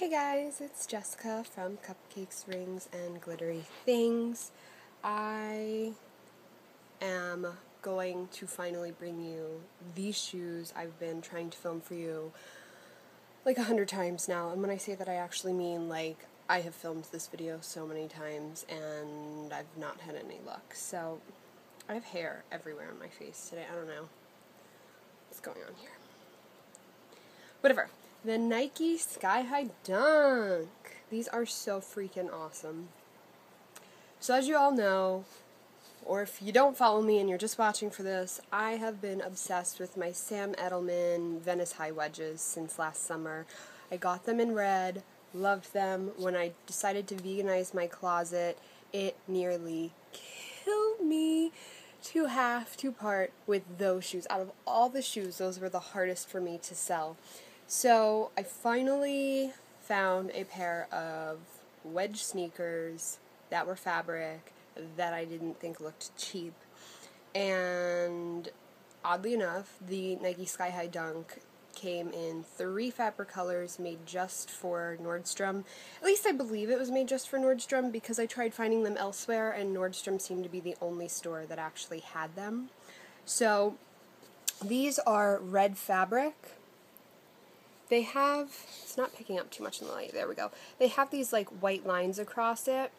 Hey guys, it's Jessica from Cupcakes, Rings, and Glittery Things. I am going to finally bring you these shoes I've been trying to film for you like 100 times now, and when I say that I actually mean like I have filmed this video so many times and I've not had any luck. So I have hair everywhere on my face today. I don't know what's going on here. Whatever. The Nike Sky High Dunk. These are so freaking awesome. So as you all know, or if you don't follow me and you're just watching for this, I have been obsessed with my Sam Edelman Venice High wedges since last summer. I got them in red, loved them. When I decided to veganize my closet, it nearly killed me to have to part with those shoes. Out of all the shoes, those were the hardest for me to sell. So I finally found a pair of Wedge sneakers that were fabric that I didn't think looked cheap. And oddly enough, the Nike Sky High Dunk came in 3 fabric colors made just for Nordstrom. At least I believe it was made just for Nordstrom, because I tried finding them elsewhere and Nordstrom seemed to be the only store that actually had them. So these are red fabric. They have, it's not picking up too much in the light, there we go. They have these like white lines across it.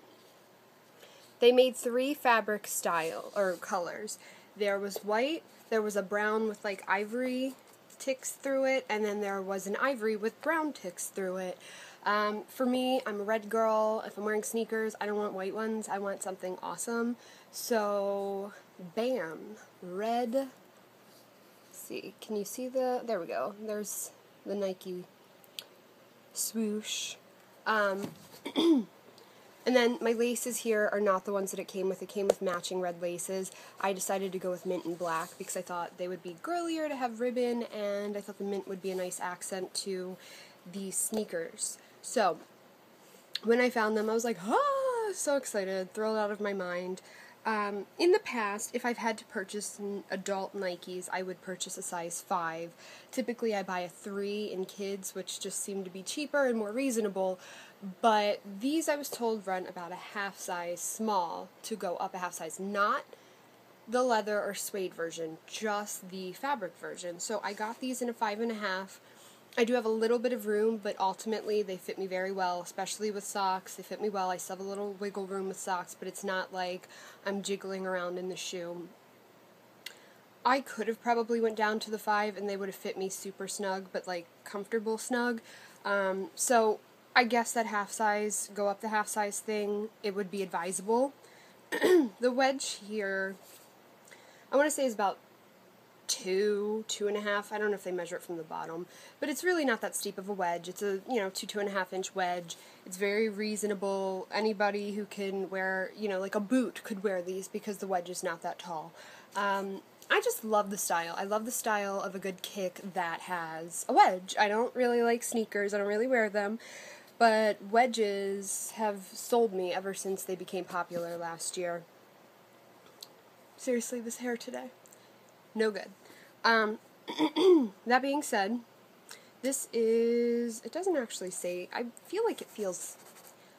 They made 3 fabric style, or colors. There was white, there was a brown with like ivory ticks through it, and then there was an ivory with brown ticks through it. For me, I'm a red girl. If I'm wearing sneakers, I don't want white ones. I want something awesome. So, bam, red. Let's see, can you see there we go. There's the Nike swoosh. And then my laces here are not the ones that it came with. It came with matching red laces. I decided to go with mint and black because I thought they would be girlier to have ribbon, and I thought the mint would be a nice accent to the sneakers. So when I found them, I was like, ah, so excited, thrilled out of my mind. In the past, if I've had to purchase adult Nikes, I would purchase a size 5. Typically, I buy a 3 in kids, which just seem to be cheaper and more reasonable. But these, I was told, run about a half size small to go up a half size. Not the leather or suede version, just the fabric version. So I got these in a 5.5. I do have a little bit of room, but ultimately they fit me very well, especially with socks. They fit me well. I still have a little wiggle room with socks, but it's not like I'm jiggling around in the shoe. I could have probably went down to the 5 and they would have fit me super snug, but like comfortable snug. So I guess that half size, go up the half size thing, it would be advisable. The wedge here, I want to say is about 2.5. I don't know if they measure it from the bottom, but it's really not that steep of a wedge. It's a, 2.5 inch wedge. It's very reasonable. Anybody who can wear, like a boot could wear these because the wedge is not that tall. I just love the style. I love the style of a good kick that has a wedge. I don't really like sneakers. I don't really wear them, but wedges have sold me ever since they became popular last year. Seriously, this hair today. No good. That being said, this is, it doesn't actually say, I feel like it feels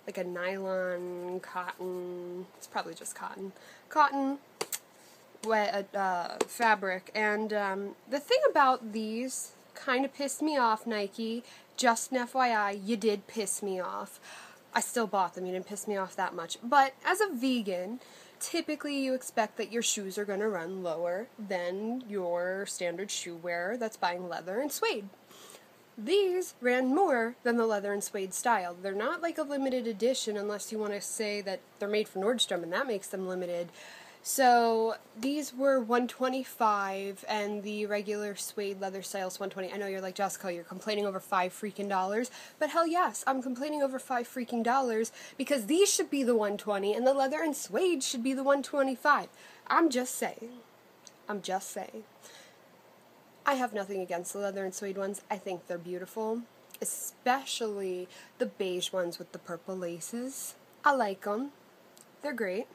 like a nylon, cotton, it's probably just cotton, fabric, and the thing about these kind of pissed me off, Nike, just an FYI, you did piss me off. I still bought them, you didn't piss me off that much, but as a vegan, typically you expect that your shoes are going to run lower than your standard shoe wearer that's buying leather and suede. These ran more than the leather and suede style. They're not like a limited edition unless you want to say that they're made for Nordstrom and that makes them limited. So these were $125 and the regular suede leather style is $120. I know you're like, Jessica, you're complaining over $5 freaking dollars, but hell yes, I'm complaining over $5 freaking dollars because these should be the $120 and the leather and suede should be the $125. I'm just saying. I have nothing against the leather and suede ones. I think they're beautiful, especially the beige ones with the purple laces. I like them. They're great.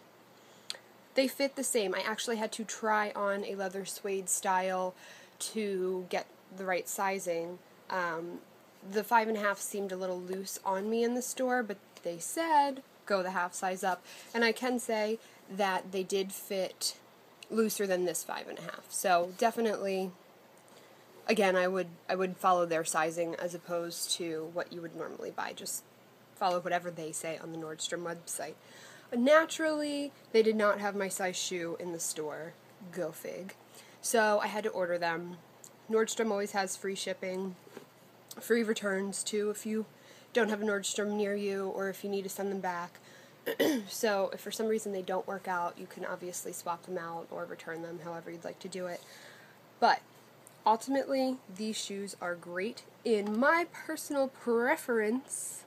They fit the same. I actually had to try on a leather suede style to get the right sizing. the 5.5 seemed a little loose on me in the store, but they said go the half size up, and I can say that they did fit looser than this 5.5. So definitely, again, I would follow their sizing as opposed to what you would normally buy. Just follow whatever they say on the Nordstrom website. Naturally, they did not have my size shoe in the store. Go fig. So I had to order them. Nordstrom always has free shipping, free returns too if you don't have a Nordstrom near you or if you need to send them back. So if for some reason they don't work out, you can obviously swap them out or return them, however you'd like to do it. But ultimately, these shoes are great. In my personal preference,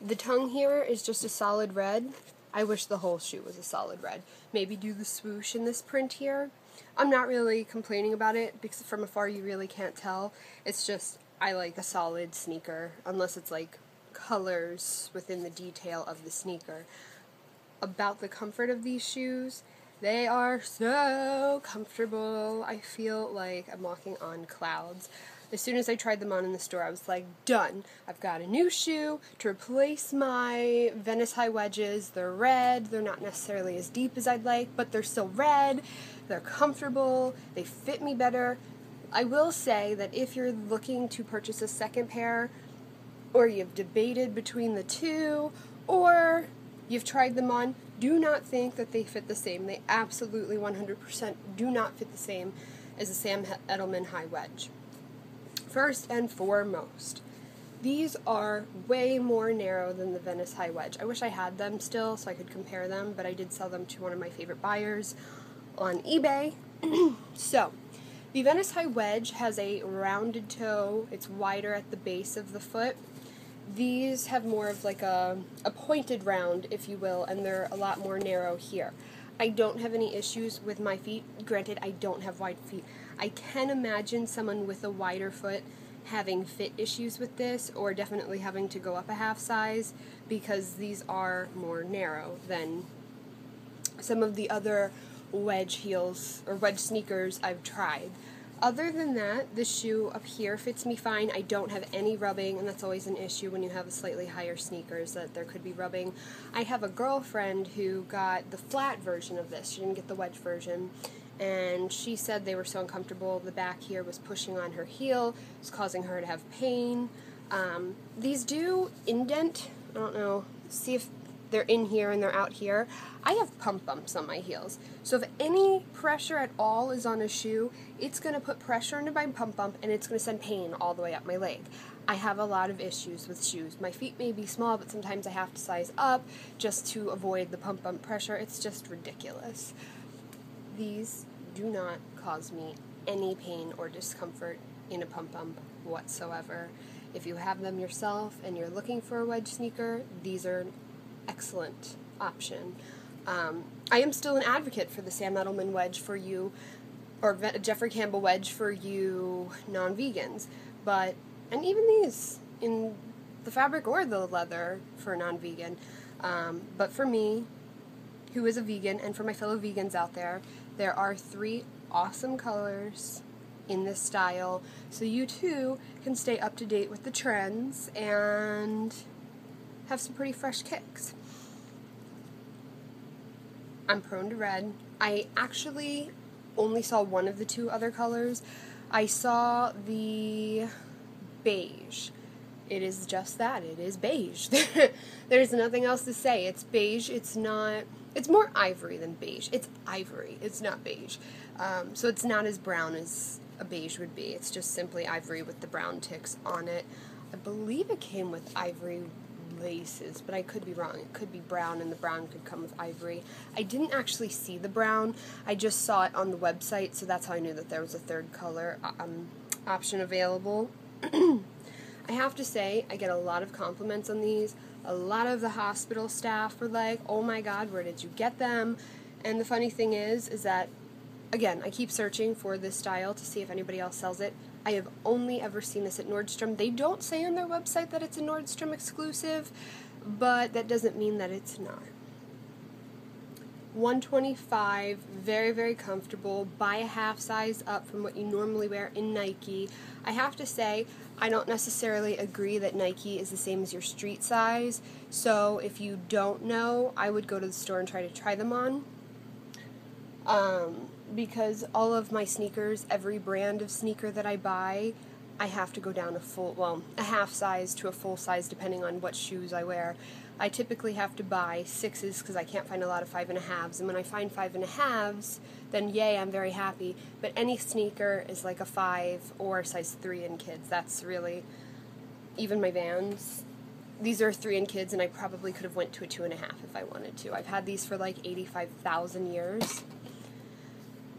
the tongue here is just a solid red. I wish the whole shoe was a solid red. Maybe do the swoosh in this print here. I'm not really complaining about it because from afar you really can't tell. It's just, I like a solid sneaker, unless it's like colors within the detail of the sneaker. About the comfort of these shoes, they are so comfortable. I feel like I'm walking on clouds. As soon as I tried them on in the store, I was like, done. I've got a new shoe to replace my Venice High wedges. They're red. They're not necessarily as deep as I'd like, but they're still red. They're comfortable. They fit me better. I will say that if you're looking to purchase a second pair, or you've debated between the two, or you've tried them on, do not think that they fit the same. They absolutely 100% do not fit the same as a Sam Edelman High Wedge. First and foremost, these are way more narrow than the Venice High Wedge. I wish I had them still so I could compare them, but I did sell them to one of my favorite buyers on eBay. So, the Venice High Wedge has a rounded toe. It's wider at the base of the foot. These have more of like a pointed round, if you will, and they're a lot more narrow here. I don't have any issues with my feet. Granted, I don't have wide feet. I can imagine someone with a wider foot having fit issues with this, or definitely having to go up a half size, because these are more narrow than some of the other wedge heels or wedge sneakers I've tried. Other than that, the shoe up here fits me fine. I don't have any rubbing, and that's always an issue when you have slightly higher sneakers, that there could be rubbing. I have a girlfriend who got the flat version of this. She didn't get the wedge version, and she said they were so uncomfortable. The back here was pushing on her heel. It was causing her to have pain. These do indent. I don't know. See if they're in here and they're out here. I have pump bumps on my heels. So if any pressure at all is on a shoe, it's going to put pressure into my pump bump and it's going to send pain all the way up my leg. I have a lot of issues with shoes. My feet may be small, but sometimes I have to size up just to avoid the pump bump pressure. It's just ridiculous. These do not cause me any pain or discomfort in a pump bump whatsoever. If you have them yourself and you're looking for a wedge sneaker, these are an excellent option. I am still an advocate for the Sam Edelman wedge for you, or Jeffrey Campbell wedge for you non-vegans, and even these in the fabric or the leather for non-vegan. But for me, who is a vegan, and for my fellow vegans out there are 3 awesome colors in this style, so you too can stay up to date with the trends and have some pretty fresh kicks. I'm prone to red. I actually only saw one of the 2 other colors. I saw the beige. It is just that. It is beige. There's nothing else to say. It's beige. It's more ivory than beige. It's ivory. It's not beige. So it's not as brown as a beige would be. It's just simply ivory with the brown ticks on it. I believe it came with ivory laces, but I could be wrong. It could be brown, and the brown could come with ivory. I didn't actually see the brown. I just saw it on the website, so that's how I knew that there was a 3rd color option available. I have to say, I get a lot of compliments on these. A lot of the hospital staff were like, oh my god, where did you get them? And the funny thing is that, again, I keep searching for this style to see if anybody else sells it. I have only ever seen this at Nordstrom. They don't say on their website that it's a Nordstrom exclusive, but that doesn't mean that it's not. $125, very, very comfortable. Buy a half size up from what you normally wear in Nike. I have to say, I don't necessarily agree that Nike is the same as your street size, so if you don't know, I would go to the store and try to try them on. Because all of my sneakers, every brand of sneaker that I buy, I have to go down a half size to a full size depending on what shoes I wear. I typically have to buy 6s because I can't find a lot of 5.5s, and when I find 5.5s, then yay, I'm very happy. But any sneaker is like a 5 or size 3 in kids. That's really, even my Vans, these are 3 in kids, and I probably could have went to a 2.5 if I wanted to. I've had these for like 85,000 years.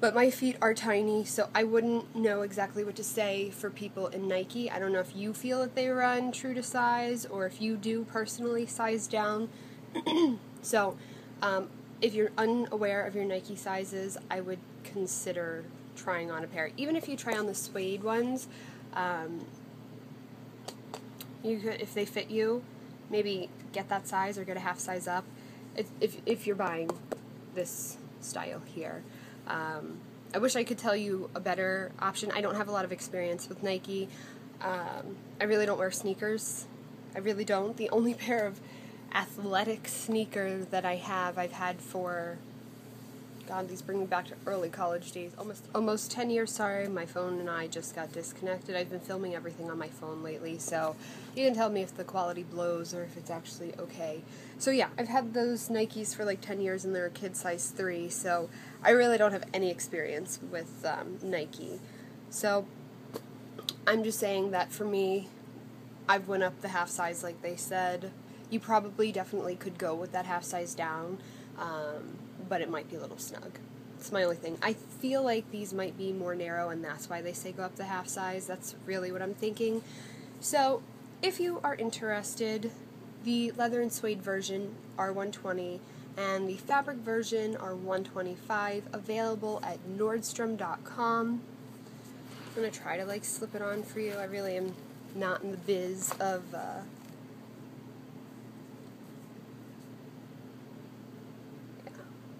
But my feet are tiny, so I wouldn't know exactly what to say for people in Nike. I don't know if you feel that they run true to size, or if you do personally size down. So, if you're unaware of your Nike sizes, I would consider trying on a pair. Even if you try on the suede ones, you could, if they fit you, maybe get that size or get a half size up. If you're buying this style here. I wish I could tell you a better option. I don't have a lot of experience with Nike. I really don't wear sneakers. I really don't. The only pair of athletic sneakers that I've had for, God, these bring me back to early college days. Almost 10 years, sorry. My phone and I just got disconnected. I've been filming everything on my phone lately, so you can tell me if the quality blows or if it's actually okay. So yeah, I've had those Nikes for like 10 years and they're a kid size 3, so I really don't have any experience with Nike. So I'm just saying that for me, I've went up the half size like they said. You probably definitely could go with that half size down, but it might be a little snug. It's my only thing. I feel like these might be more narrow, and that's why they say go up the half size. That's really what I'm thinking. So if you are interested, the leather and suede version are $120, and the fabric version are $125, available at Nordstrom.com. I'm going to try to like slip it on for you. I really am not in the biz of yeah.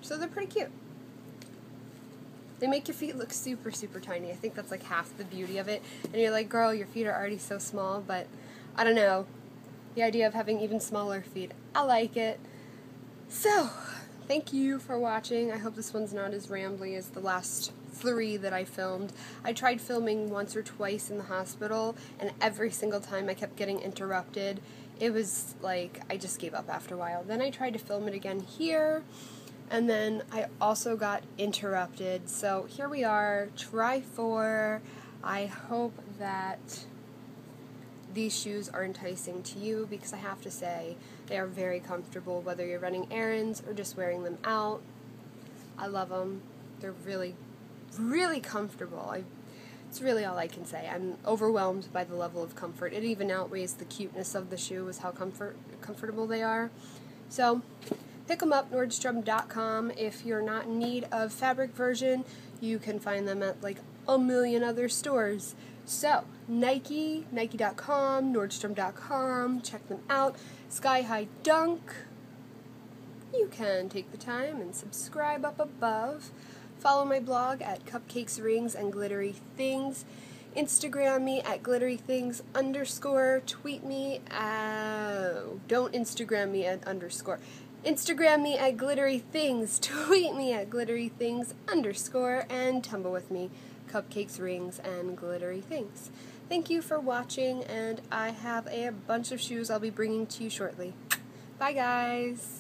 So they're pretty cute. They make your feet look super, super tiny. I think that's like half the beauty of it. And you're like, girl, your feet are already so small, but I don't know. The idea of having even smaller feet, I like it. So, thank you for watching. I hope this one's not as rambly as the last 3 that I filmed. I tried filming once or twice in the hospital, and every single time I kept getting interrupted. It was like, I just gave up after a while. Then I tried to film it again here, and then I also got interrupted. So here we are, try 4. I hope that these shoes are enticing to you, because I have to say they are very comfortable whether you're running errands or just wearing them out. I love them. They're really, really comfortable. It's really all I can say. I'm overwhelmed by the level of comfort. It even outweighs the cuteness of the shoe is how comfortable they are. So pick them up, Nordstrom.com. If you're not in need of fabric version, you can find them at like a million other stores. So, Nike, Nike.com, Nordstrom.com, check them out. Sky High Dunk. You can take the time and subscribe up above. Follow my blog at Cupcakes, Rings, and Glittery Things. Instagram me at glitterythings_. Tweet me don't Instagram me at _. Instagram me at glitterythings. Tweet me at glitterythings_. And tumble with me. Cupcakes, Rings, and Glittery Things. Thank you for watching, and I have a bunch of shoes I'll be bringing to you shortly. Bye, guys!